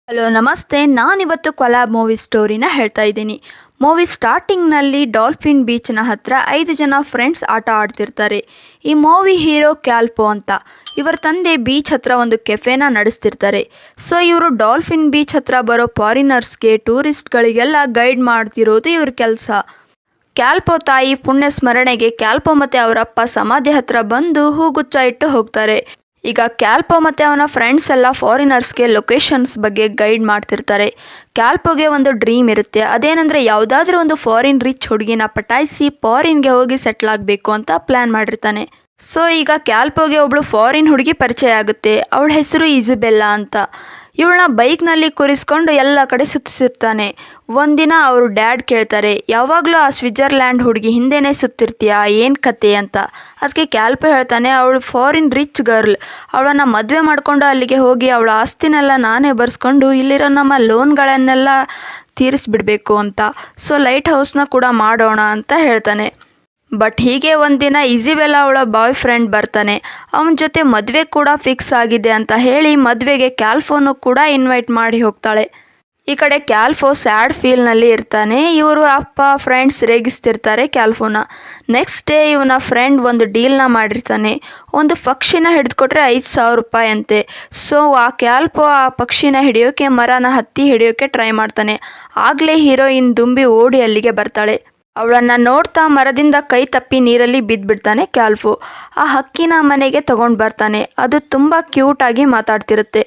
Hello ನಮಸ್ತೆ. ನಾನಿವತ್ತು collab movie ಸ್ಟೋರಿನ ಹೇಳ್ತಾ ಇದ್ದೀನಿ. ಮೂವಿ ಸ್ಟಾರ್ಟಿಂಗ್ನಲ್ಲಿ ಡಾಲ್ಫಿನ್ ಬೀಚ್ನ ಹತ್ರ 5 ಜನ ಫ್ರೆಂಡ್ಸ್ ಆಟ ಆಡ್ತಿರ್ತಾರೆ. ಈ ಮೂವಿ ಹೀರೋ ಕ್ಯಾಲ್ಪೋ ಅಂತ. ಇವರ ತಂದೆ ಬೀಚ್ ಹತ್ರ ಒಂದು ಕೆಫೆನ ನಡೆಸ್ತಿರ್ತಾರೆ. ಸೊ ಇವರು ಡಾಲ್ಫಿನ್ ಬೀಚ್ ಹತ್ರ ಬರೋ ಫಾರಿನರ್ಸ್ಗೆ ಟೂರಿಸ್ಟ್ಗಳಿಗೆಲ್ಲ ಗೈಡ್ ಮಾಡ್ತಿರೋದು ಇವ್ರ ಕೆಲಸ. ಕ್ಯಾಲ್ಪೋ ತಾಯಿ ಪುಣ್ಯ ಸ್ಮರಣೆಗೆ ಕ್ಯಾಲ್ಪೋ ಮತ್ತು ಅವರಪ್ಪ ಸಮಾಧಿ ಹತ್ರ ಬಂದು ಹೂಗುಚ್ಚ ಇಟ್ಟು ಹೋಗ್ತಾರೆ. ಈಗ ಕ್ಯಾಲ್ಪೋ ಮತ್ತು ಅವನ ಫ್ರೆಂಡ್ಸ್ ಎಲ್ಲ ಫಾರಿನರ್ಸ್ಗೆ ಲೊಕೇಶನ್ಸ್ ಬಗ್ಗೆ ಗೈಡ್ ಮಾಡ್ತಿರ್ತಾರೆ. ಕ್ಯಾಲ್ಪೋಗೆ ಒಂದು ಡ್ರೀಮ್ ಇರುತ್ತೆ. ಅದೇನೆಂದರೆ ಯಾವುದಾದ್ರೂ ಒಂದು ಫಾರಿನ್ ರಿಚ್ ಹುಡುಗಿನ ಪಟಾಯಿಸಿ ಫಾರಿನ್ಗೆ ಹೋಗಿ ಸೆಟ್ಲ್ ಆಗಬೇಕು ಅಂತ ಪ್ಲ್ಯಾನ್ ಮಾಡಿರ್ತಾನೆ. ಸೊ ಈಗ ಕ್ಯಾಲ್ಪೋಗೆ ಒಬ್ಳು ಫಾರಿನ್ ಹುಡುಗಿ ಪರಿಚಯ ಆಗುತ್ತೆ. ಅವಳ ಹೆಸರು ಇಜಬೆಲ್ಲಾ ಅಂತ. ಇವಳನ್ನ ಬೈಕ್ನಲ್ಲಿ ಕೂರಿಸ್ಕೊಂಡು ಎಲ್ಲ ಕಡೆ ಸುತ್ತಿಸಿರ್ತಾನೆ. ಒಂದಿನ ಅವರು ಡ್ಯಾಡ್ ಕೇಳ್ತಾರೆ, ಯಾವಾಗಲೂ ಆ ಸ್ವಿಟ್ಜರ್ಲ್ಯಾಂಡ್ ಹುಡುಗಿ ಹಿಂದೆನೇ ಸುತ್ತಿರ್ತೀಯಾ, ಏನು ಕತೆ ಅಂತ. ಅದಕ್ಕೆ ಕ್ಯಾಲ್ಪೋ ಹೇಳ್ತಾನೆ, ಅವಳು ಫಾರಿನ್ ರಿಚ್ ಗರ್ಲ್, ಅವಳನ್ನು ಮದುವೆ ಮಾಡಿಕೊಂಡು ಅಲ್ಲಿಗೆ ಹೋಗಿ ಅವಳ ಆಸ್ತಿನೆಲ್ಲ ನಾನೇ ಬರ್ಸ್ಕೊಂಡು ಇಲ್ಲಿರೋ ನಮ್ಮ ಲೋನ್ಗಳನ್ನೆಲ್ಲ ತೀರಿಸ್ಬಿಡ್ಬೇಕು ಅಂತ. ಸೊ ಲೈಟ್ ಹೌಸ್ನ ಕೂಡ ಮಾಡೋಣ ಅಂತ ಹೇಳ್ತಾನೆ. ಬಟ್ ಹೀಗೆ ಒಂದಿನ ಇಜಬೆಲ್ಲಾ ಅವಳ ಬಾಯ್ ಫ್ರೆಂಡ್ ಬರ್ತಾನೆ. ಅವನ ಜೊತೆ ಮದುವೆ ಕೂಡ ಫಿಕ್ಸ್ ಆಗಿದೆ ಅಂತ ಹೇಳಿ ಮದುವೆಗೆ ಕ್ಯಾಲ್ಫೋನು ಕೂಡ ಇನ್ವೈಟ್ ಮಾಡಿ ಹೋಗ್ತಾಳೆ. ಈ ಕಡೆ ಕ್ಯಾಲ್ಫೋ ಸ್ಯಾಡ್ ಫೀಲ್ನಲ್ಲಿ ಇರ್ತಾನೆ. ಇವರು ಅಪ್ಪ ಫ್ರೆಂಡ್ಸ್ ರೇಗಿಸ್ತಿರ್ತಾರೆ ಕ್ಯಾಲ್ಫೋನ. ನೆಕ್ಸ್ಟ್ ಡೇ ಇವನ ಫ್ರೆಂಡ್ ಒಂದು ಡೀಲ್ನ ಮಾಡಿರ್ತಾನೆ. ಒಂದು ಪಕ್ಷಿನ ಹಿಡಿದುಕೊಟ್ರೆ 5,000 ರೂಪಾಯಿ ಅಂತೆ. ಸೊ ಆ ಕ್ಯಾಲ್ಫೋ ಆ ಪಕ್ಷಿನ ಹಿಡಿಯೋಕೆ ಮರನ ಹತ್ತಿ ಹಿಡಿಯೋಕೆ ಟ್ರೈ ಮಾಡ್ತಾನೆ. ಆಗಲೇ ಹೀರೋಯಿನ್ ದುಂಬಿ ಓಡಿ ಅಲ್ಲಿಗೆ ಬರ್ತಾಳೆ. ಅವಳನ್ನು ನೋಡ್ತಾ ಮರದಿಂದ ಕೈ ತಪ್ಪಿ ನೀರಲ್ಲಿ ಬಿದ್ದುಬಿಡ್ತಾನೆ ಕ್ಯಾಲ್ಫೋ. ಆ ಹಕ್ಕಿನ ಮನೆಗೆ ತಗೊಂಡು ಬರ್ತಾನೆ. ಅದು ತುಂಬ ಕ್ಯೂಟಾಗಿ ಮಾತಾಡ್ತಿರುತ್ತೆ.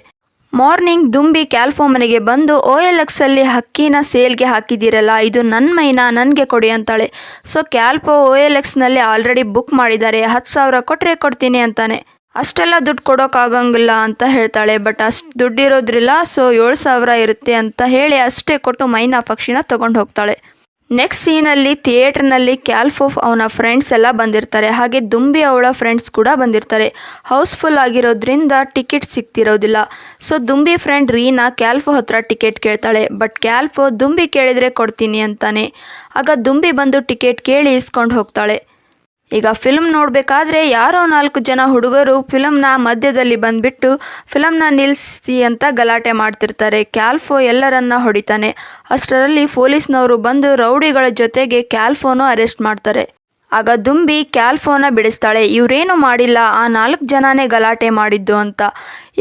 ಮಾರ್ನಿಂಗ್ ದುಂಬಿ ಕ್ಯಾಲ್ಫೋ ಮನೆಗೆ ಬಂದು OLXಲ್ಲಿ ಹಕ್ಕಿನ ಸೇಲ್ಗೆ ಹಾಕಿದ್ದೀರಲ್ಲ, ಇದು ನನ್ನ ಮೈನಾ, ನನಗೆ ಕೊಡಿ ಅಂತಾಳೆ. ಸೊ ಕ್ಯಾಲ್ಫೋ OLXನಲ್ಲಿ ಆಲ್ರೆಡಿ ಬುಕ್ ಮಾಡಿದ್ದಾರೆ, 10,000 ಕೊಟ್ಟರೆ ಕೊಡ್ತೀನಿ ಅಂತಾನೆ. ಅಷ್ಟೆಲ್ಲ ದುಡ್ಡು ಕೊಡೋಕ್ಕಾಗಂಗಿಲ್ಲ ಅಂತ ಹೇಳ್ತಾಳೆ. ಬಟ್ ಅಷ್ಟು ದುಡ್ಡಿರೋದ್ರಿಲ್ಲ, ಸೊ 7,000 ಇರುತ್ತೆ ಅಂತ ಹೇಳಿ ಅಷ್ಟೇ ಕೊಟ್ಟು ಮೈನಾ ಪಕ್ಷಿನ ತೊಗೊಂಡು ಹೋಗ್ತಾಳೆ. ನೆಕ್ಸ್ಟ್ ಸೀನಲ್ಲಿ ಥಿಯೇಟ್ರ್ನಲ್ಲಿ ಕ್ಯಾಲ್ಫೋ ಅವನ ಫ್ರೆಂಡ್ಸ್ ಎಲ್ಲ ಬಂದಿರ್ತಾರೆ. ಹಾಗೆ ದುಂಬಿ ಅವಳ ಫ್ರೆಂಡ್ಸ್ ಕೂಡ ಬಂದಿರ್ತಾರೆ. ಹೌಸ್ಫುಲ್ ಆಗಿರೋದ್ರಿಂದ ಟಿಕೆಟ್ ಸಿಗ್ತಿರೋದಿಲ್ಲ. ಸೊ ದುಂಬಿ ಫ್ರೆಂಡ್ ರೀನಾ ಕ್ಯಾಲ್ಫೋ ಹತ್ರ ಟಿಕೆಟ್ ಕೇಳ್ತಾಳೆ. ಬಟ್ ಕ್ಯಾಲ್ಫೋ ದುಂಬಿ ಕೇಳಿದರೆ ಕೊಡ್ತೀನಿ ಅಂತಾನೆ. ಆಗ ದುಂಬಿ ಬಂದು ಟಿಕೆಟ್ ಕೇಳಿ ಇಸ್ಕೊಂಡು ಹೋಗ್ತಾಳೆ. ಈಗ ಫಿಲ್ಮ್ ನೋಡಬೇಕಾದ್ರೆ ಯಾರೋ 4 ಜನ ಹುಡುಗರು ಫಿಲಮ್ನ ಮಧ್ಯದಲ್ಲಿ ಬಂದುಬಿಟ್ಟು ಫಿಲಮ್ನ ನಿಲ್ಲಿಸಿ ಅಂತ ಗಲಾಟೆ ಮಾಡ್ತಿರ್ತಾರೆ. ಕ್ಯಾಲ್ಫೋ ಎಲ್ಲರನ್ನ ಹೊಡಿತಾನೆ. ಅಷ್ಟರಲ್ಲಿ ಪೊಲೀಸ್ನವರು ಬಂದು ರೌಡಿಗಳ ಜೊತೆಗೆ ಕ್ಯಾಲ್ಫೋನು ಅರೆಸ್ಟ್ ಮಾಡ್ತಾರೆ. ಆಗ ದುಂಬಿ ಕ್ಯಾಲ್ಫೋನ ಬಿಡಿಸ್ತಾಳೆ. ಇವರೇನು ಮಾಡಿಲ್ಲ, ಆ 4 ಜನನೇ ಗಲಾಟೆ ಮಾಡಿದ್ದು ಅಂತ.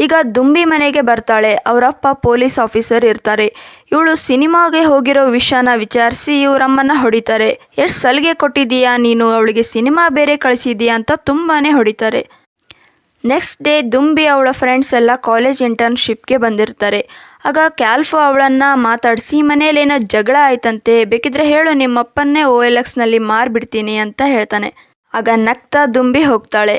ಈಗ ದುಂಬಿ ಮನೆಗೆ ಬರ್ತಾಳೆ. ಅವರಪ್ಪ ಪೊಲೀಸ್ ಆಫೀಸರ್ ಇರ್ತಾರೆ. ಇವಳು ಸಿನಿಮಾಗೆ ಹೋಗಿರೋ ವಿಷಯನ ವಿಚಾರಿಸಿ ಇವರಮ್ಮನ್ನ ಹೊಡಿತಾರೆ. ಎಷ್ಟು ಸಲಿಗೆ ಕೊಟ್ಟಿದ್ದೀಯಾ ನೀನು, ಅವಳಿಗೆ ಸಿನಿಮಾ ಬೇರೆ ಕಳಿಸಿದ್ದೀಯಾ ಅಂತ ತುಂಬಾ ಹೊಡಿತಾರೆ. ನೆಕ್ಸ್ಟ್ ಡೇ ದುಂಬಿ ಅವಳ ಫ್ರೆಂಡ್ಸ್ ಎಲ್ಲ ಕಾಲೇಜ್ ಇಂಟರ್ನ್ಶಿಪ್ಗೆ ಬಂದಿರ್ತಾರೆ. ಆಗ ಕ್ಯಾಲ್ಫೋ ಅವಳನ್ನು ಮಾತಾಡಿಸಿ ಮನೇಲೇನೋ ಜಗಳ ಆಯ್ತಂತೆ, ಬೇಕಿದ್ರೆ ಹೇಳು, ನಿಮ್ಮಪ್ಪನ್ನೇ OLXನಲ್ಲಿ ಮಾರಿಬಿಡ್ತೀನಿ ಅಂತ ಹೇಳ್ತಾನೆ. ಆಗ ನಗ್ತಾ ದುಂಬಿ ಹೋಗ್ತಾಳೆ.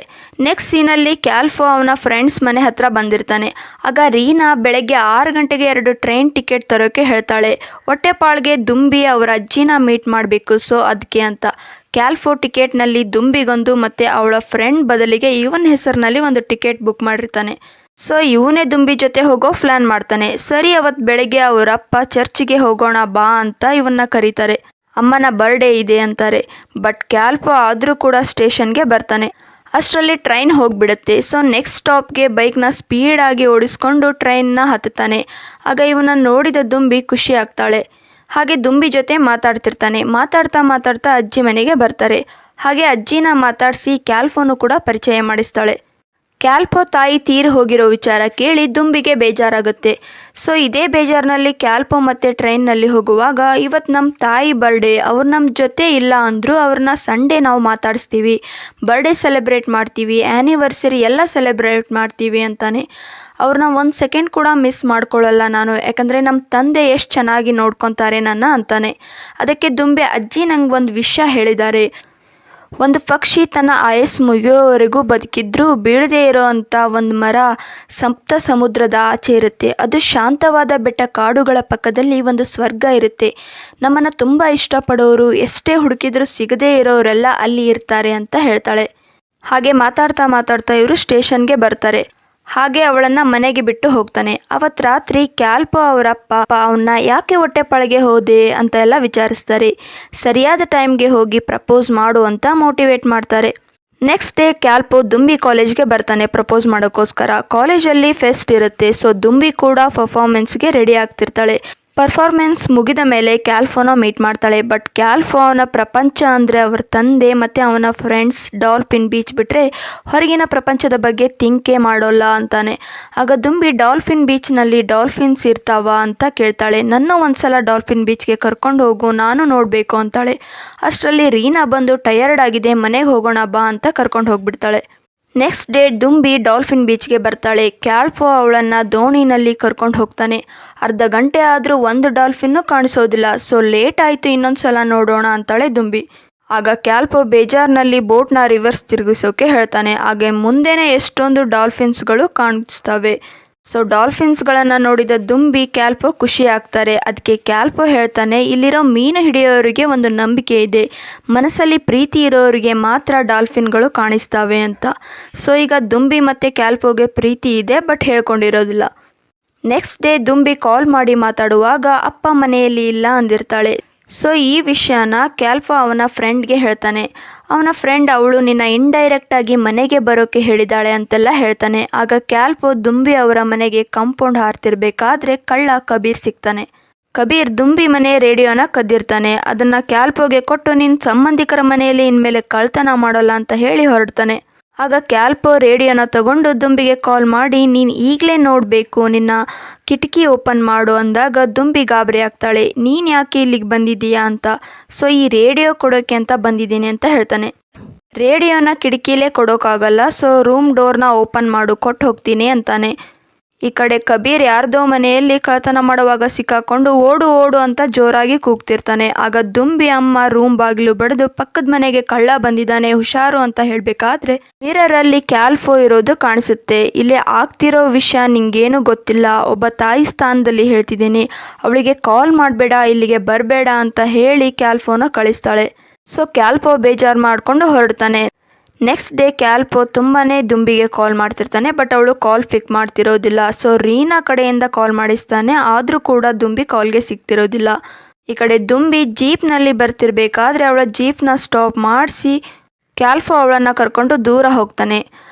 ನೆಕ್ಸ್ಟ್ ಸೀನಲ್ಲಿ ಕ್ಯಾಲ್ಫೋ ಅವನ ಫ್ರೆಂಡ್ಸ್ ಮನೆ ಹತ್ರ ಬಂದಿರ್ತಾನೆ. ಆಗ ರೀನಾ ಬೆಳಗ್ಗೆ 6 ಗಂಟೆಗೆ 2 ಟ್ರೈನ್ ಟಿಕೆಟ್ ತರೋಕ್ಕೆ ಹೇಳ್ತಾಳೆ. ಹೊಟ್ಟೆಪಾಳ್ಗೆ ದುಂಬಿ ಅವರ ಅಜ್ಜಿನ ಮೀಟ್ ಮಾಡಬೇಕು, ಸೊ ಅದಕ್ಕೆ ಅಂತ. ಕ್ಯಾಲ್ಫೋ ಟಿಕೆಟ್ನಲ್ಲಿ ದುಂಬಿಗೊಂದು ಮತ್ತು ಅವಳ ಫ್ರೆಂಡ್ ಬದಲಿಗೆ ಇವನ ಹೆಸರಿನಲ್ಲಿ ಒಂದು ಟಿಕೆಟ್ ಬುಕ್ ಮಾಡಿರ್ತಾನೆ. ಸೊ ಇವನೇ ದುಂಬಿ ಜೊತೆ ಹೋಗೋ ಪ್ಲ್ಯಾನ್ ಮಾಡ್ತಾನೆ. ಸರಿ, ಅವತ್ತು ಬೆಳಗ್ಗೆ ಅವರಪ್ಪ ಚರ್ಚಿಗೆ ಹೋಗೋಣ ಬಾ ಅಂತ ಇವನ್ನ ಕರೀತಾರೆ. ಅಮ್ಮನ ಬರ್ಡೇ ಇದೆ ಅಂತಾರೆ. ಬಟ್ ಕ್ಯಾಲ್ಫೋ ಆದರೂ ಕೂಡ ಸ್ಟೇಷನ್ಗೆ ಬರ್ತಾನೆ. ಅಷ್ಟರಲ್ಲಿ ಟ್ರೈನ್ ಹೋಗಿಬಿಡುತ್ತೆ. ಸೊ ನೆಕ್ಸ್ಟ್ ಸ್ಟಾಪ್ಗೆ ಬೈಕ್ನ ಸ್ಪೀಡಾಗಿ ಓಡಿಸ್ಕೊಂಡು ಟ್ರೈನ್ನ ಹತ್ತುತ್ತಾನೆ. ಆಗ ಇವನ್ನ ನೋಡಿದ ದುಂಬಿ ಖುಷಿ ಆಗ್ತಾಳೆ. ಹಾಗೆ ದುಂಬಿ ಜೊತೆ ಮಾತಾಡ್ತಿರ್ತಾನೆ. ಮಾತಾಡ್ತಾ ಅಜ್ಜಿ ಮನೆಗೆ ಬರ್ತಾರೆ. ಹಾಗೆ ಅಜ್ಜಿನ ಮಾತಾಡಿಸಿ ಕ್ಯಾಲ್ಫೋನು ಕೂಡ ಪರಿಚಯ ಮಾಡಿಸ್ತಾಳೆ. ಕ್ಯಾಲ್ಫೋ ತಾಯಿ ತೀರಿ ಹೋಗಿರೋ ವಿಚಾರ ಕೇಳಿ ದುಂಬಿಗೆ ಬೇಜಾರಾಗುತ್ತೆ. ಸೊ ಇದೇ ಬೇಜಾರಿನಲ್ಲಿ ಕ್ಯಾಲ್ಫೋ ಮತ್ತೆ ಟ್ರೈನ್ನಲ್ಲಿ ಹೋಗುವಾಗ, ಇವತ್ತು ನಮ್ಮ ತಾಯಿ ಬರ್ಡೇ, ಅವ್ರು ನಮ್ಮ ಜೊತೆ ಇಲ್ಲ ಅಂದರೂ ಅವ್ರನ್ನ ಸಂಡೇ ನಾವು ಮಾತಾಡಿಸ್ತೀವಿ, ಬರ್ಡೇ ಸೆಲೆಬ್ರೇಟ್ ಮಾಡ್ತೀವಿ, ಆ್ಯನಿವರ್ಸರಿ ಎಲ್ಲ ಸೆಲೆಬ್ರೇಟ್ ಮಾಡ್ತೀವಿ ಅಂತಾನೆ. ಅವ್ರನ್ನ 1 ಸೆಕೆಂಡ್ ಕೂಡ ಮಿಸ್ ಮಾಡ್ಕೊಳ್ಳಲ್ಲ ನಾನು, ಯಾಕಂದರೆ ನಮ್ಮ ತಂದೆ ಎಷ್ಟು ಚೆನ್ನಾಗಿ ನೋಡ್ಕೊತಾರೆ ನನ್ನ ಅಂತಾನೆ. ಅದಕ್ಕೆ ದುಂಬಿ, ಅಜ್ಜಿ ನಂಗೆ ಒಂದು ವಿಷಯ ಹೇಳಿದ್ದಾರೆ. ಒಂದು ಪಕ್ಷಿ ತನ್ನ ಆಯಸ್ಸು ಮುಗಿಯೋವರೆಗೂ ಬದುಕಿದ್ರೂ ಬೀಳದೇ ಇರೋ ಅಂಥ ಒಂದು ಮರ ಸಪ್ತ ಸಮುದ್ರದ ಆಚೆ ಇರುತ್ತೆ. ಅದು ಶಾಂತವಾದ ಬೆಟ್ಟ ಕಾಡುಗಳ ಪಕ್ಕದಲ್ಲಿ ಒಂದು ಸ್ವರ್ಗ ಇರುತ್ತೆ. ನಮ್ಮನ್ನು ತುಂಬ ಇಷ್ಟಪಡೋರು, ಎಷ್ಟೇ ಹುಡುಕಿದ್ರೂ ಸಿಗದೇ ಇರೋರೆಲ್ಲ ಅಲ್ಲಿ ಇರ್ತಾರೆ ಅಂತ ಹೇಳ್ತಾಳೆ. ಹಾಗೆ ಮಾತಾಡ್ತಾ ಇವರು ಸ್ಟೇಷನ್ಗೆ ಬರ್ತಾರೆ. ಹಾಗೆ ಅವಳನ್ನು ಮನೆಗೆ ಬಿಟ್ಟು ಹೋಗ್ತಾನೆ. ಅವತ್ತು ರಾತ್ರಿ ಕ್ಯಾಲ್ಪೋ ಅವರಪ್ಪ ಅವನ್ನ ಯಾಕೆ ಹೊಟ್ಟೆಪಾಳಿಗೆ ಹೋದೆ ಅಂತ ಎಲ್ಲ ವಿಚಾರಿಸ್ತಾರೆ. ಸರಿಯಾದ ಟೈಮ್ಗೆ ಹೋಗಿ ಪ್ರಪೋಸ್ ಮಾಡು ಅಂತ ಮೋಟಿವೇಟ್ ಮಾಡ್ತಾರೆ. ನೆಕ್ಸ್ಟ್ ಡೇ ಕ್ಯಾಲ್ಪೋ ದುಂಬಿ ಕಾಲೇಜ್ಗೆ ಬರ್ತಾನೆ ಪ್ರಪೋಸ್ ಮಾಡೋಕ್ಕೋಸ್ಕರ. ಕಾಲೇಜಲ್ಲಿ ಫೆಸ್ಟ್ ಇರುತ್ತೆ. ಸೊ ದುಂಬಿ ಕೂಡ ಪರ್ಫಾರ್ಮೆನ್ಸ್ಗೆ ರೆಡಿ ಆಗ್ತಿರ್ತಾಳೆ. ಪರ್ಫಾರ್ಮೆನ್ಸ್ ಮುಗಿದ ಮೇಲೆ ಕ್ಯಾಲ್ಫೋನ ಮೀಟ್ ಮಾಡ್ತಾಳೆ. ಬಟ್ ಕ್ಯಾಲ್ಫೋ ಅವನ ಪ್ರಪಂಚ ಅಂದರೆ ಅವರ ತಂದೆ ಮತ್ತು ಅವನ ಫ್ರೆಂಡ್ಸ್ ಡಾಲ್ಫಿನ್ ಬೀಚ್ ಬಿಟ್ಟರೆ ಹೊರಗಿನ ಪ್ರಪಂಚದ ಬಗ್ಗೆ ಥಿಂಕೇ ಮಾಡೋಲ್ಲ ಅಂತಾನೆ. ಆಗ ದುಂಬಿ ಡಾಲ್ಫಿನ್ ಬೀಚ್ನಲ್ಲಿ ಡಾಲ್ಫಿನ್ಸ್ ಇರ್ತಾವ ಅಂತ ಕೇಳ್ತಾಳೆ. ನನ್ನ ಒಂದ್ಸಲ ಡಾಲ್ಫಿನ್ ಬೀಚ್ಗೆ ಕರ್ಕೊಂಡು ಹೋಗು, ನಾನು ನೋಡಬೇಕು ಅಂತಾಳೆ. ಅಷ್ಟರಲ್ಲಿ ರೀನಾ ಬಂದು ಟಯರ್ಡ್ ಆಗಿದೆ, ಮನೆಗೆ ಹೋಗೋಣ ಬಾ ಅಂತ ಕರ್ಕೊಂಡು ಹೋಗ್ಬಿಡ್ತಾಳೆ. ನೆಕ್ಸ್ಟ್ ಡೇ ದುಂಬಿ ಡಾಲ್ಫಿನ್ ಬೀಚ್ಗೆ ಬರ್ತಾಳೆ. ಕ್ಯಾಲ್ಪೋ ಅವಳನ್ನು ದೋಣಿನಲ್ಲಿ ಕರ್ಕೊಂಡು ಹೋಗ್ತಾನೆ. ಅರ್ಧ ಗಂಟೆ ಆದರೂ ಒಂದು ಡಾಲ್ಫಿನ್ನೂ ಕಾಣಿಸೋದಿಲ್ಲ. ಸೊ ಲೇಟ್ ಆಯಿತು, ಇನ್ನೊಂದು ಸಲ ನೋಡೋಣ ಅಂತಾಳೆ ದುಂಬಿ. ಆಗ ಕ್ಯಾಲ್ಪೋ ಬೇಜಾರ್ನಲ್ಲಿ ಬೋಟ್ನ ರಿವರ್ಸ್ ತಿರುಗಿಸೋಕೆ ಹೇಳ್ತಾನೆ. ಹಾಗೆ ಮುಂದೆನೇ ಎಷ್ಟೊಂದು ಡಾಲ್ಫಿನ್ಸ್ಗಳು ಕಾಣಿಸ್ತವೆ. ಸೊ ಡಾಲ್ಫಿನ್ಸ್ಗಳನ್ನು ನೋಡಿದ ದುಂಬಿ ಕ್ಯಾಲ್ಪೋ ಖುಷಿ ಆಗ್ತಾರೆ. ಅದಕ್ಕೆ ಕ್ಯಾಲ್ಪೋ ಹೇಳ್ತಾನೆ, ಇಲ್ಲಿರೋ ಮೀನು ಹಿಡಿಯೋರಿಗೆ ಒಂದು ನಂಬಿಕೆ ಇದೆ, ಮನಸ್ಸಲ್ಲಿ ಪ್ರೀತಿ ಇರೋರಿಗೆ ಮಾತ್ರ ಡಾಲ್ಫಿನ್ಗಳು ಕಾಣಿಸ್ತವೆ ಅಂತ. ಸೊ ಈಗ ದುಂಬಿ ಮತ್ತು ಕ್ಯಾಲ್ಪೋಗೆ ಪ್ರೀತಿ ಇದೆ, ಬಟ್ ಹೇಳ್ಕೊಂಡಿರೋದಿಲ್ಲ. ನೆಕ್ಸ್ಟ್ ಡೇ ದುಂಬಿ ಕಾಲ್ ಮಾಡಿ ಮಾತಾಡುವಾಗ ಅಪ್ಪ ಮನೆಯಲ್ಲಿ ಇಲ್ಲ ಅಂದಿರ್ತಾಳೆ. ಸೊ ಈ ವಿಷಯನ ಕ್ಯಾಲ್ಪೋ ಅವನ ಫ್ರೆಂಡ್ಗೆ ಹೇಳ್ತಾನೆ. ಅವನ ಫ್ರೆಂಡ್ ಅವಳು ನಿನ್ನ ಇಂಡೈರೆಕ್ಟಾಗಿ ಮನೆಗೆ ಬರೋಕ್ಕೆ ಹೇಳಿದಾಳೆ ಅಂತೆಲ್ಲ ಹೇಳ್ತಾನೆ. ಆಗ ಕ್ಯಾಲ್ಪೋ ದುಂಬಿ ಅವರ ಮನೆಗೆ ಕಾಂಪೌಂಡ್ ಹಾರ್ತಿರ್ಬೇಕಾದ್ರೆ ಕಳ್ಳ ಕಬೀರ್ ಸಿಗ್ತಾನೆ. ಕಬೀರ್ ದುಂಬಿ ಮನೆ ರೇಡಿಯೋನ ಕದ್ದಿರ್ತಾನೆ. ಅದನ್ನು ಕ್ಯಾಲ್ಪೋಗೆ ಕೊಟ್ಟು ನಿನ್ನ ಸಂಬಂಧಿಕರ ಮನೆಯಲ್ಲಿ ಇನ್ಮೇಲೆ ಕಳ್ತನ ಮಾಡೋಲ್ಲ ಅಂತ ಹೇಳಿ ಹೊರಡ್ತಾನೆ. ಆಗ ಕ್ಯಾಲ್ಪೋ ರೇಡಿಯೋನ ತಗೊಂಡು ದುಂಬಿಗೆ ಕಾಲ್ ಮಾಡಿ, ನೀನು ಈಗಲೇ ನೋಡಬೇಕು, ನಿನ್ನ ಕಿಟಕಿ ಓಪನ್ ಮಾಡು ಅಂದಾಗ ದುಂಬಿ ಗಾಬರಿ ಆಗ್ತಾಳೆ. ನೀನು ಯಾಕೆ ಇಲ್ಲಿಗೆ ಬಂದಿದ್ದೀಯಾ ಅಂತ. ಸೊ ಈ ರೇಡಿಯೋ ಕೊಡೋಕ್ಕೆ ಅಂತ ಬಂದಿದ್ದೀನಿ ಅಂತ ಹೇಳ್ತಾನೆ. ರೇಡಿಯೋನ ಕಿಟಕಿಲೇ ಕೊಡೋಕ್ಕಾಗಲ್ಲ, ಸೊ ರೂಮ್ ಡೋರ್ನ ಓಪನ್ ಮಾಡು, ಕೊಟ್ಟು ಹೋಗ್ತೀನಿ ಅಂತಾನೆ. ಈ ಕಡೆ ಕಬೀರ್ ಯಾರ್ದೋ ಮನೆಯಲ್ಲಿ ಕಳ್ಳತನ ಮಾಡುವಾಗ ಸಿಕ್ಕಾಕೊಂಡು ಓಡು ಓಡು ಅಂತ ಜೋರಾಗಿ ಕೂಗ್ತಿರ್ತಾನೆ. ಆಗ ದುಂಬಿ ಅಮ್ಮ ರೂಮ್ ಬಾಗಿಲು ಬಡಿದು ಪಕ್ಕದ ಮನೆಗೆ ಕಳ್ಳ ಬಂದಿದ್ದಾನೆ, ಹುಷಾರು ಅಂತ ಹೇಳಬೇಕಾದ್ರೆ ಮಿರರಲ್ಲಿ ಕ್ಯಾಲ್ಪೋ ಇರೋದು ಕಾಣಿಸುತ್ತೆ. ಇಲ್ಲಿ ಆಗ್ತಿರೋ ವಿಷಯ ನಿಂಗೇನು ಗೊತ್ತಿಲ್ಲ, ಒಬ್ಬ ತಾಯಿ ಸ್ಥಾನದಲ್ಲಿ ಹೇಳ್ತಿದ್ದೀನಿ, ಅವಳಿಗೆ ಕಾಲ್ ಮಾಡಬೇಡ, ಇಲ್ಲಿಗೆ ಬರಬೇಡ ಅಂತ ಹೇಳಿ ಕ್ಯಾಲ್ಪೋನ ಕಳಿಸ್ತಾಳೆ. ಸೊ ಕ್ಯಾಲ್ಪೋ ಬೇಜಾರು ಮಾಡಿಕೊಂಡು ಹೊರಡ್ತಾನೆ. ನೆಕ್ಸ್ಟ್ ಡೇ ಕ್ಯಾಲ್ಪೋ ತುಂಬಾ ದುಂಬಿಗೆ ಕಾಲ್ ಮಾಡ್ತಿರ್ತಾನೆ, ಬಟ್ ಅವಳು ಕಾಲ್ ಪಿಕ್ ಮಾಡ್ತಿರೋದಿಲ್ಲ. ಸೊ ರೀನಾ ಕಡೆಯಿಂದ ಕಾಲ್ ಮಾಡಿಸ್ತಾನೆ, ಆದರೂ ಕೂಡ ದುಂಬಿ ಕಾಲ್ಗೆ ಸಿಗ್ತಿರೋದಿಲ್ಲ. ಈ ಕಡೆ ದುಂಬಿ ಜೀಪ್ನಲ್ಲಿ ಬರ್ತಿರ್ಬೇಕಾದ್ರೆ ಅವಳ ಜೀಪ್ನ ಸ್ಟಾಪ್ ಮಾಡಿಸಿ ಕ್ಯಾಲ್ಪೋ ಅವಳನ್ನು ಕರ್ಕೊಂಡು ದೂರ ಹೋಗ್ತಾನೆ.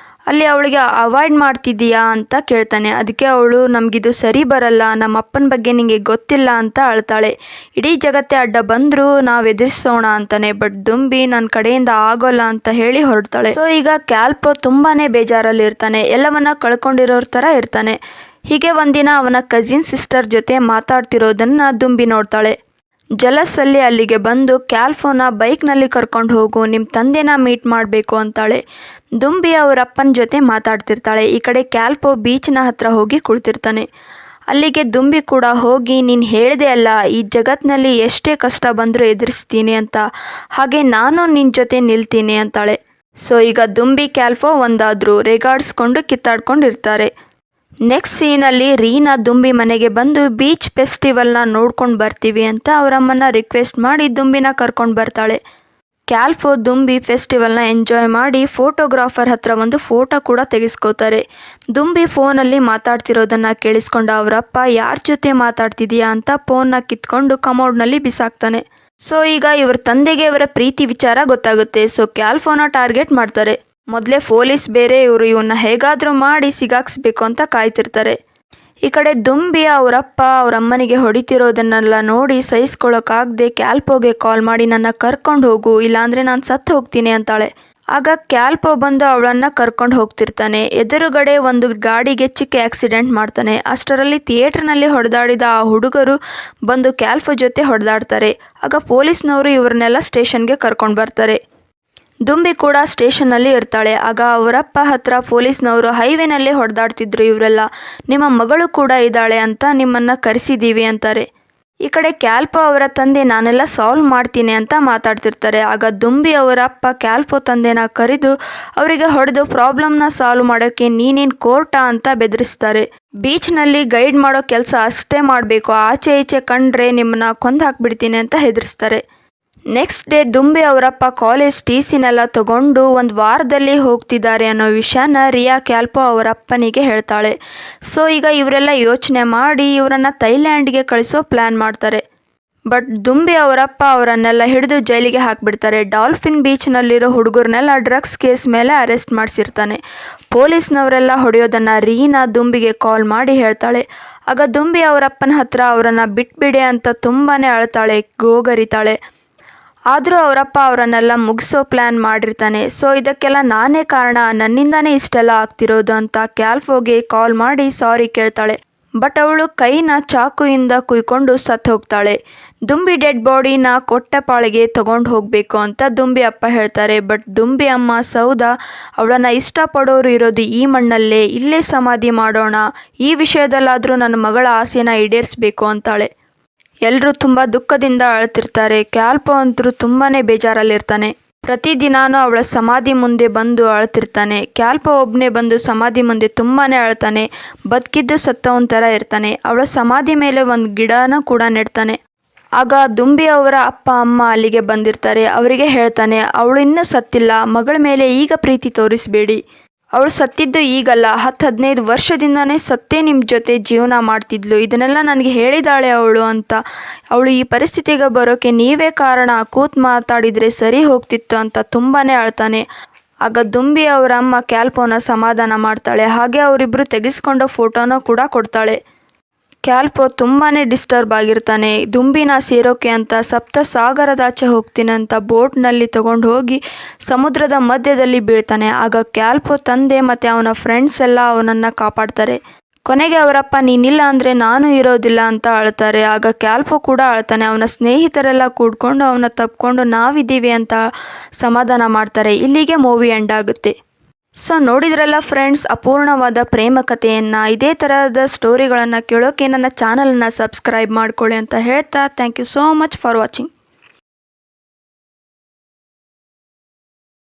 ಅಲ್ಲಿ ಅವಳಿಗೆ ಅವಾಯ್ಡ್ ಮಾಡ್ತಿದ್ದೀಯಾ ಅಂತ ಕೇಳ್ತಾನೆ. ಅದಕ್ಕೆ ಅವಳು, ನಮಗಿದು ಸರಿ ಬರಲ್ಲ, ನಮ್ಮ ಅಪ್ಪನ ಬಗ್ಗೆ ನಿಮಗೆ ಗೊತ್ತಿಲ್ಲ ಅಂತ ಅಳ್ತಾಳೆ. ಇಡೀ ಜಗತ್ತೇ ಅಡ್ಡ ಬಂದರೂ ನಾವು ಎದುರಿಸೋಣ ಅಂತಾನೆ. ಬಟ್ ದುಂಬಿ ನನ್ನ ಕಡೆಯಿಂದ ಆಗೋಲ್ಲ ಅಂತ ಹೇಳಿ ಹೊರಡ್ತಾಳೆ. ಸೊ ಈಗ ಕ್ಯಾಲ್ಪೋ ತುಂಬಾ ಬೇಜಾರಲ್ಲಿ ಇರ್ತಾನೆ, ಎಲ್ಲವನ್ನ ಕಳ್ಕೊಂಡಿರೋರ ಥರ ಇರ್ತಾನೆ. ಹೀಗೆ ಒಂದಿನ ಅವನ ಕಸಿನ್ ಸಿಸ್ಟರ್ ಜೊತೆ ಮಾತಾಡ್ತಿರೋದನ್ನು ದುಂಬಿ ನೋಡ್ತಾಳೆ. ಜಲಸಲ್ಲಿ ಅಲ್ಲಿಗೆ ಬಂದು ಕ್ಯಾಲ್ಪೋನ ಬೈಕ್ನಲ್ಲಿ ಕರ್ಕೊಂಡು ಹೋಗು, ನಿಮ್ಮ ತಂದೆನ ಮೀಟ್ ಮಾಡಬೇಕು ಅಂತಾಳೆ. ದುಂಬಿ ಅವರ ಅಪ್ಪನ ಜೊತೆ ಮಾತಾಡ್ತಿರ್ತಾಳೆ. ಈ ಕಡೆ ಕ್ಯಾಲ್ಪೋ ಬೀಚ್ನ ಹತ್ರ ಹೋಗಿ ಕುಳಿತಿರ್ತಾನೆ. ಅಲ್ಲಿಗೆ ದುಂಬಿ ಕೂಡ ಹೋಗಿ, ನೀನು ಹೇಳಿದೆ ಅಲ್ಲ, ಈ ಜಗತ್ತಿನಲ್ಲಿ ಎಷ್ಟೇ ಕಷ್ಟ ಬಂದರೂ ಎದುರಿಸ್ತೀನಿ ಅಂತ, ಹಾಗೆ ನಾನು ನಿನ್ನ ಜೊತೆ ನಿಲ್ತೀನಿ ಅಂತಾಳೆ. ಸೊ ಈಗ ದುಂಬಿ ಕ್ಯಾಲ್ಪೋ ಒಂದಾದ್ರು ರೇಗಾಡಿಸ್ಕೊಂಡು ಕಿತ್ತಾಡ್ಕೊಂಡಿರ್ತಾರೆ. ನೆಕ್ಸ್ಟ್ ಸೀನಲ್ಲಿ ರೀನಾ ದುಂಬಿ ಮನೆಗೆ ಬಂದು ಬೀಚ್ ಫೆಸ್ಟಿವಲ್ನ ನೋಡ್ಕೊಂಡು ಬರ್ತೀವಿ ಅಂತ ಅವರಮ್ಮನ ರಿಕ್ವೆಸ್ಟ್ ಮಾಡಿ ದುಂಬಿನ ಕರ್ಕೊಂಡು ಬರ್ತಾಳೆ. ಕ್ಯಾಲ್ಪೋ ದುಂಬಿ ಫೆಸ್ಟಿವಲ್ನ ಎಂಜಾಯ್ ಮಾಡಿ ಫೋಟೋಗ್ರಾಫರ್ ಹತ್ರ ಒಂದು ಫೋಟೋ ಕೂಡ ತೆಗೆಸ್ಕೋತಾರೆ. ದುಂಬಿ ಫೋನಲ್ಲಿ ಮಾತಾಡ್ತಿರೋದನ್ನು ಕೇಳಿಸ್ಕೊಂಡ ಅವರಪ್ಪ, ಯಾರ ಜೊತೆ ಮಾತಾಡ್ತಿದೀಯಾ ಅಂತ ಫೋನ್ನ ಕಿತ್ಕೊಂಡು ಕಮೋಡ್ನಲ್ಲಿ ಬಿಸಾಕ್ತಾನೆ. ಸೊ ಈಗ ಇವ್ರ ತಂದೆಗೆ ಇವರ ಪ್ರೀತಿ ವಿಚಾರ ಗೊತ್ತಾಗುತ್ತೆ. ಸೊ ಕ್ಯಾಲ್ಪೋನ ಟಾರ್ಗೆಟ್ ಮಾಡ್ತಾರೆ. ಮೊದಲೇ ಪೊಲೀಸ್ ಬೇರೆ, ಇವನ್ನ ಹೇಗಾದರೂ ಮಾಡಿ ಸಿಗಾಕ್ಸ್ಬೇಕು ಅಂತ ಕಾಯ್ತಿರ್ತಾರೆ. ಈ ಕಡೆ ದುಂಬಿ ಅವರಪ್ಪ ಅವರಮ್ಮನಿಗೆ ಹೊಡಿತಿರೋದನ್ನೆಲ್ಲ ನೋಡಿ ಸಹಿಸ್ಕೊಳ್ಳೋಕ್ಕಾಗದೆ ಕ್ಯಾಲ್ಪೋಗೆ ಕಾಲ್ ಮಾಡಿ, ನನ್ನ ಕರ್ಕೊಂಡು ಹೋಗು, ಇಲ್ಲಾಂದರೆ ನಾನು ಸತ್ತು ಹೋಗ್ತೀನಿ ಅಂತಾಳೆ. ಆಗ ಕ್ಯಾಲ್ಪೋ ಬಂದು ಅವಳನ್ನು ಕರ್ಕೊಂಡು ಹೋಗ್ತಿರ್ತಾನೆ. ಎದುರುಗಡೆ ಒಂದು ಗಾಡಿಗೆ ಚಿಕ್ಕ ಆಕ್ಸಿಡೆಂಟ್ ಮಾಡ್ತಾನೆ. ಅಷ್ಟರಲ್ಲಿ ಥಿಯೇಟ್ರ್ನಲ್ಲಿ ಹೊಡೆದಾಡಿದ ಆ ಹುಡುಗರು ಬಂದು ಕ್ಯಾಲ್ಪೋ ಜೊತೆ ಹೊಡೆದಾಡ್ತಾರೆ. ಆಗ ಪೊಲೀಸ್ನವರು ಇವ್ರನ್ನೆಲ್ಲ ಸ್ಟೇಷನ್ಗೆ ಕರ್ಕೊಂಡು ಬರ್ತಾರೆ. ದುಂಬಿ ಕೂಡ ಸ್ಟೇಷನ್ನಲ್ಲಿ ಇರ್ತಾಳೆ. ಆಗ ಅವರಪ್ಪ ಹತ್ರ ಪೊಲೀಸ್ನವರು, ಹೈವೇನಲ್ಲಿ ಹೊಡೆದಾಡ್ತಿದ್ರು ಇವರೆಲ್ಲ, ನಿಮ್ಮ ಮಗಳು ಕೂಡ ಇದ್ದಾಳೆ ಅಂತ ನಿಮ್ಮನ್ನು ಕರೆಸಿದ್ದೀವಿ ಅಂತಾರೆ. ಈ ಕಡೆ ಕ್ಯಾಲ್ಪೋ ಅವರ ತಂದೆ, ನಾನೆಲ್ಲ ಸಾಲ್ವ್ ಮಾಡ್ತೀನಿ ಅಂತ ಮಾತಾಡ್ತಿರ್ತಾರೆ. ಆಗ ದುಂಬಿ ಅವರ ಅಪ್ಪ ಕ್ಯಾಲ್ಪೋ ತಂದೆನ ಕರೆದು ಅವರಿಗೆ ಹೊಡೆದು ಪ್ರಾಬ್ಲಮ್ನ ಸಾಲ್ವ್ ಮಾಡೋಕ್ಕೆ ನೀನೇನು ಕೋರ್ಟಾ ಅಂತ ಬೆದರಿಸ್ತಾರೆ. ಬೀಚ್ನಲ್ಲಿ ಗೈಡ್ ಮಾಡೋ ಕೆಲಸ ಅಷ್ಟೇ ಮಾಡಬೇಕು, ಆಚೆ ಈಚೆ ಕಂಡ್ರೆ ನಿಮ್ಮನ್ನ ಕೊಂದು ಹಾಕ್ಬಿಡ್ತೀನಿ ಅಂತ ಹೆದರಿಸ್ತಾರೆ. ನೆಕ್ಸ್ಟ್ ಡೇ ದುಂಬಿ ಅವರಪ್ಪ ಕಾಲೇಜ್ TCನೆಲ್ಲ ತಗೊಂಡು ಒಂದು ವಾರದಲ್ಲಿ ಹೋಗ್ತಿದ್ದಾರೆ ಅನ್ನೋ ವಿಷಯನ ರಿಯಾ ಕ್ಯಾಲ್ಪೋ ಅವರ ಅಪ್ಪನಿಗೆ ಹೇಳ್ತಾಳೆ. ಸೊ ಈಗ ಇವರೆಲ್ಲ ಯೋಚನೆ ಮಾಡಿ ಇವರನ್ನು ಥೈಲ್ಯಾಂಡ್ಗೆ ಕಳಿಸೋ ಪ್ಲ್ಯಾನ್ ಮಾಡ್ತಾರೆ. ಬಟ್ ದುಂಬಿ ಅವರಪ್ಪ ಅವರನ್ನೆಲ್ಲ ಹಿಡಿದು ಜೈಲಿಗೆ ಹಾಕಿಬಿಡ್ತಾರೆ. ಡಾಲ್ಫಿನ್ ಬೀಚ್ನಲ್ಲಿರೋ ಹುಡುಗರನ್ನೆಲ್ಲ ಡ್ರಗ್ಸ್ ಕೇಸ್ ಮೇಲೆ ಅರೆಸ್ಟ್ ಮಾಡಿಸಿರ್ತಾನೆ. ಪೊಲೀಸ್ನವರೆಲ್ಲ ಹೊಡೆಯೋದನ್ನು ರೀನಾ ದುಂಬಿಗೆ ಕಾಲ್ ಮಾಡಿ ಹೇಳ್ತಾಳೆ. ಆಗ ದುಂಬಿ ಅವರಪ್ಪನ ಹತ್ರ ಅವರನ್ನು ಬಿಟ್ಬಿಡೆ ಅಂತ ತುಂಬಾ ಅಳ್ತಾಳೆ, ಗೋಗರಿತಾಳೆ. ಆದರೂ ಅವರಪ್ಪ ಅವರನ್ನೆಲ್ಲ ಮುಗಿಸೋ ಪ್ಲ್ಯಾನ್ ಮಾಡಿರ್ತಾನೆ. ಸೊ ಇದಕ್ಕೆಲ್ಲ ನಾನೇ ಕಾರಣ, ನನ್ನಿಂದಾನೇ ಇಷ್ಟೆಲ್ಲ ಆಗ್ತಿರೋದು ಅಂತ ಕ್ಯಾಲ್ಫೋಗೆ ಕಾಲ್ ಮಾಡಿ ಸಾರಿ ಕೇಳ್ತಾಳೆ. ಬಟ್ ಅವಳು ಕೈನ ಚಾಕುಯಿಂದ ಕುಯ್ಕೊಂಡು ಸತ್ತು ಹೋಗ್ತಾಳೆ. ದುಂಬಿ ಡೆಡ್ ಬಾಡಿನ ಕೊಟ್ಟಪಾಳಿಗೆ ತಗೊಂಡು ಹೋಗಬೇಕು ಅಂತ ದುಂಬಿ ಅಪ್ಪ ಹೇಳ್ತಾರೆ. ಬಟ್ ದುಂಬಿ ಅಮ್ಮ ಸೌದಾ ಅವಳನ್ನು ಇಷ್ಟಪಡೋರು ಇರೋದು ಈ ಮಣ್ಣಲ್ಲೇ, ಇಲ್ಲೇ ಸಮಾಧಿ ಮಾಡೋಣ, ಈ ವಿಷಯದಲ್ಲಾದರೂ ನನ್ನ ಮಗಳ ಆಸೆನ ಈಡೇರಿಸಬೇಕು ಅಂತಾಳೆ. ಎಲ್ಲರೂ ತುಂಬ ದುಃಖದಿಂದ ಅಳ್ತಿರ್ತಾರೆ. ಕ್ಯಾಲ್ಪೋ ಅಂತೂ ತುಂಬಾ ಬೇಜಾರಲ್ಲಿರ್ತಾನೆ. ಪ್ರತಿದಿನಾನು ಅವಳ ಸಮಾಧಿ ಮುಂದೆ ಬಂದು ಅಳ್ತಿರ್ತಾನೆ. ಕ್ಯಾಲ್ಪೋ ಒಬ್ಬನೇ ಬಂದು ಸಮಾಧಿ ಮುಂದೆ ತುಂಬಾ ಅಳ್ತಾನೆ. ಬದುಕಿದ್ದು ಸತ್ತವನ ಥರ ಇರ್ತಾನೆ. ಅವಳ ಸಮಾಧಿ ಮೇಲೆ ಒಂದು ಗಿಡನ ಕೂಡ ನೆಡ್ತಾನೆ. ಆಗ ದುಂಬಿ ಅವರ ಅಪ್ಪ ಅಮ್ಮ ಅಲ್ಲಿಗೆ ಬಂದಿರ್ತಾರೆ. ಅವರಿಗೆ ಹೇಳ್ತಾನೆ, ಅವಳು ಇನ್ನೂ ಸತ್ತಿಲ್ಲ, ಮಗಳ ಮೇಲೆ ಈಗ ಪ್ರೀತಿ ತೋರಿಸಬೇಡಿ, ಅವಳು ಸತ್ತಿದ್ದು ಈಗಲ್ಲ, 10-15 ವರ್ಷದಿಂದನೇ ಸತ್ತೇ ನಿಮ್ಮ ಜೊತೆ ಜೀವನ ಮಾಡ್ತಿದ್ಲು, ಇದನ್ನೆಲ್ಲ ನನಗೆ ಹೇಳಿದಾಳೆ ಅವಳು ಅಂತ. ಅವಳು ಈ ಪರಿಸ್ಥಿತಿಗೆ ಬರೋಕ್ಕೆ ನೀವೇ ಕಾರಣ, ಕೂತ್ ಮಾತಾಡಿದರೆ ಸರಿ ಹೋಗ್ತಿತ್ತು ಅಂತ ತುಂಬಾ ಅಳ್ತಾನೆ. ಆಗ ದುಂಬಿ ಅವರ ಅಮ್ಮ ಕ್ಯಾಲ್ಪೋನ ಸಮಾಧಾನ ಮಾಡ್ತಾಳೆ. ಹಾಗೆ ಅವರಿಬ್ಬರು ತೆಗೆಸ್ಕೊಂಡ ಫೋಟೋನ ಕೂಡ ಕೊಡ್ತಾಳೆ. ಕ್ಯಾಲ್ಪೋ ತುಂಬಾ ಡಿಸ್ಟರ್ಬ್ ಆಗಿರ್ತಾನೆ. ದುಂಬಿನ ಸೇರೋಕೆ ಅಂತ ಸಪ್ತ ಸಾಗರದಾಚೆ ಹೋಗ್ತೀನಿ ಅಂತ ಬೋಟ್ನಲ್ಲಿ ತಗೊಂಡು ಹೋಗಿ ಸಮುದ್ರದ ಮಧ್ಯದಲ್ಲಿ ಬೀಳ್ತಾನೆ. ಆಗ ಕ್ಯಾಲ್ಪೋ ತಂದೆ ಮತ್ತು ಅವನ ಫ್ರೆಂಡ್ಸ್ ಎಲ್ಲ ಅವನನ್ನು ಕಾಪಾಡ್ತಾರೆ. ಕೊನೆಗೆ ಅವರಪ್ಪ ನೀನಿಲ್ಲ ಅಂದರೆ ನಾನು ಇರೋದಿಲ್ಲ ಅಂತ ಅಳ್ತಾರೆ. ಆಗ ಕ್ಯಾಲ್ಪೋ ಕೂಡ ಅಳ್ತಾನೆ. ಅವನ ಸ್ನೇಹಿತರೆಲ್ಲ ಕೂಡ್ಕೊಂಡು ಅವನ ತಪ್ಕೊಂಡು ನಾವಿದ್ದೀವಿ ಅಂತ ಸಮಾಧಾನ ಮಾಡ್ತಾರೆ. ಇಲ್ಲಿಗೆ ಮೂವಿ ಎಂಡ್ ಆಗುತ್ತೆ. ಸೊ ನೋಡಿದ್ರಲ್ಲ ಫ್ರೆಂಡ್ಸ್, ಅಪೂರ್ಣವಾದ ಪ್ರೇಮ ಕಥೆಯನ್ನು. ಇದೇ ಥರದ ಸ್ಟೋರಿಗಳನ್ನು ಕೇಳೋಕೆ ನನ್ನ ಚಾನಲನ್ನು ಸಬ್ಸ್ಕ್ರೈಬ್ ಮಾಡ್ಕೊಳ್ಳಿ ಅಂತ ಹೇಳ್ತಾ thank you so much for watching.